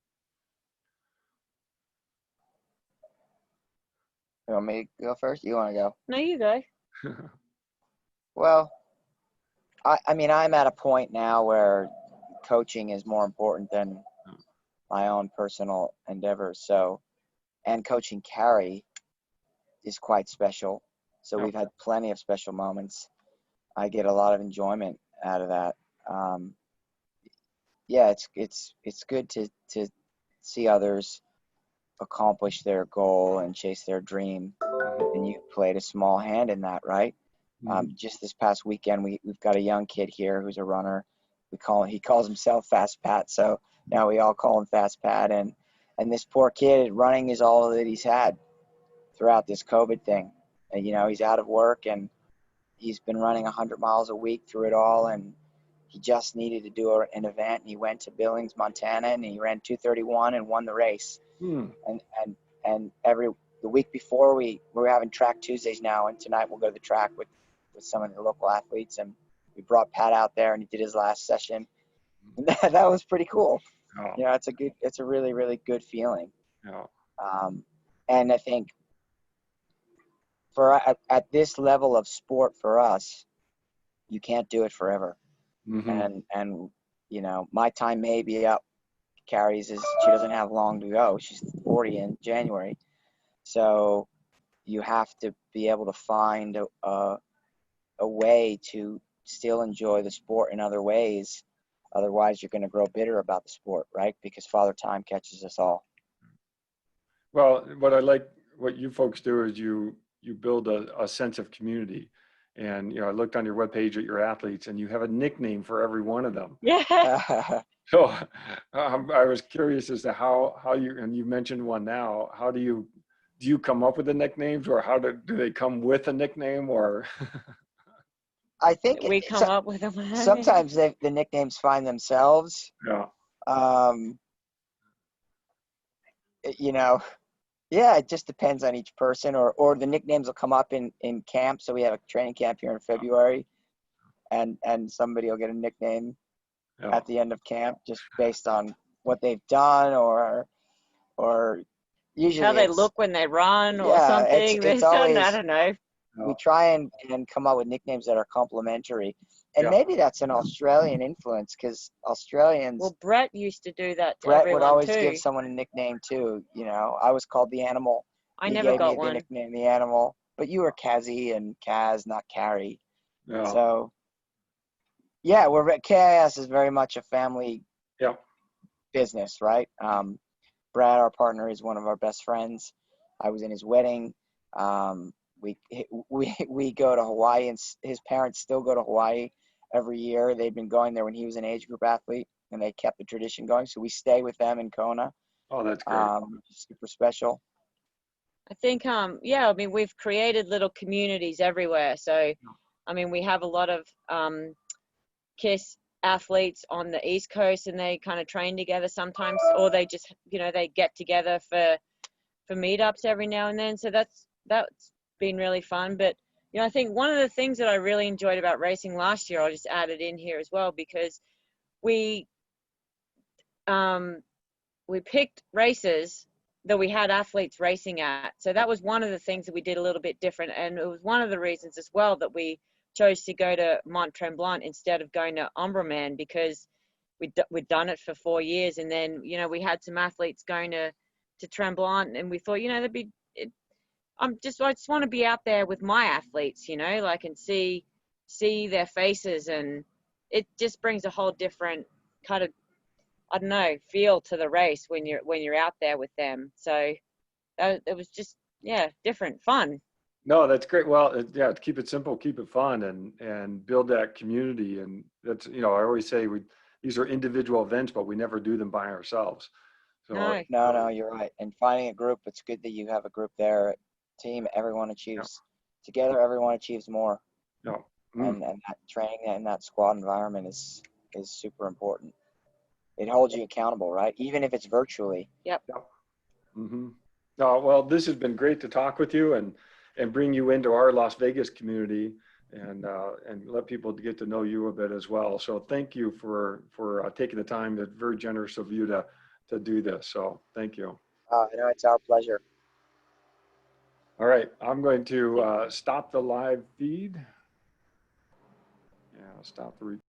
Speaker 3: You want me to go first? You want to go?
Speaker 2: No, you go.
Speaker 3: Well, I mean, I'm at a point now where coaching is more important than my own personal endeavors. So, and coaching Carrie is quite special. So we've had plenty of special moments. I get a lot of enjoyment out of that. Yeah, it's good to see others accomplish their goal and chase their dream, and you played a small hand in that, right? Just this past weekend, we've got a young kid here who's a runner. He calls himself Fast Pat, so now we all call him Fast Pat. And this poor kid, running is all that he's had throughout this COVID thing. And, you know, he's out of work, and he's been running 100 miles a week through it all. And he just needed to do an event. And he went to Billings, Montana, and he ran 2:31 and won the race. And the week before, we're having track Tuesdays now, and tonight we'll go to the track with some of the local athletes, and we brought Pat out there, and he did his last session. That was pretty cool. You know, it's a really, really good feeling. And I think at this level of sport for us, you can't do it forever. And you know, my time may be up. Carrie's she doesn't have long to go. She's 40 in January. So you have to be able to find a way to still enjoy the sport in other ways. Otherwise, you're going to grow bitter about the sport, right? Because Father Time catches us all.
Speaker 1: Well, what you folks do is you build a sense of community. And, you know, I looked on your webpage at your athletes, and you have a nickname for every one of them.
Speaker 2: Yeah.
Speaker 1: So I was curious as to how and you mentioned one now, how do you come up with the nicknames, or how do they come with a nickname, or?
Speaker 3: I think
Speaker 2: we come up with them.
Speaker 3: Sometimes the nicknames find themselves. You know, yeah, it just depends on each person, or the nicknames will come up in camp. So we have a training camp here in February, and somebody will get a nickname at the end of camp just based on what they've done, or usually
Speaker 2: how they look when they run, or something.
Speaker 3: It's always,
Speaker 2: I don't know.
Speaker 3: We try and come up with nicknames that are complimentary. And maybe that's an Australian influence, because Australians.
Speaker 2: Well, Brett used to do that to
Speaker 3: Brett
Speaker 2: everyone
Speaker 3: would always
Speaker 2: too.
Speaker 3: give someone a nickname too. You know, I was called the Animal.
Speaker 2: I never got
Speaker 3: me
Speaker 2: one.
Speaker 3: the nickname the Animal, but you were Kazzy and Kaz, not Carrie. So, yeah, KIS is very much a family business, right? Brad, our partner, is one of our best friends. I was in his wedding. We go to Hawaii, and his parents still go to Hawaii every year. They've been going there when he was an age group athlete, and they kept the tradition going. So we stay with them in Kona.
Speaker 1: Oh, that's great.
Speaker 3: Super special.
Speaker 2: I think, I mean, we've created little communities everywhere. So, I mean, we have a lot of KISS athletes on the East Coast, and they kind of train together sometimes, or they just, you know, they get together for meetups every now and then. So that's been really fun. But, you know, I think one of the things that I really enjoyed about racing last year, I'll just add it in here as well, because we picked races that we had athletes racing at. So that was one of the things that we did a little bit different. And it was one of the reasons as well that we chose to go to Mont Tremblant instead of going to Ombrement, because we'd done it for 4 years. And then, you know, we had some athletes going to Tremblant, and we thought, you know, I just want to be out there with my athletes, you know, like, and see their faces, and it just brings a whole different kind of, I don't know, feel to the race when you're out there with them. So it was just, yeah, different, fun.
Speaker 1: No, that's great. Well, yeah, to keep it simple, keep it fun, and build that community. And that's, you know, I always say these are individual events, but we never do them by ourselves. So
Speaker 2: No.
Speaker 3: No, you're right. And finding a group, it's good that you have a group there. Team, everyone achieves together. Everyone achieves more.
Speaker 1: no.
Speaker 3: And that training and that squad environment is super important. It holds you accountable, right? Even if it's virtually.
Speaker 2: Yep.
Speaker 1: Mm-hmm. Oh, well, this has been great to talk with you and bring you into our Las Vegas community and let people get to know you a bit as well. So thank you for taking the time. It's very generous of you to do this. So thank you.
Speaker 3: No, it's our pleasure.
Speaker 1: All right, I'm going to stop the live feed. Yeah, stop the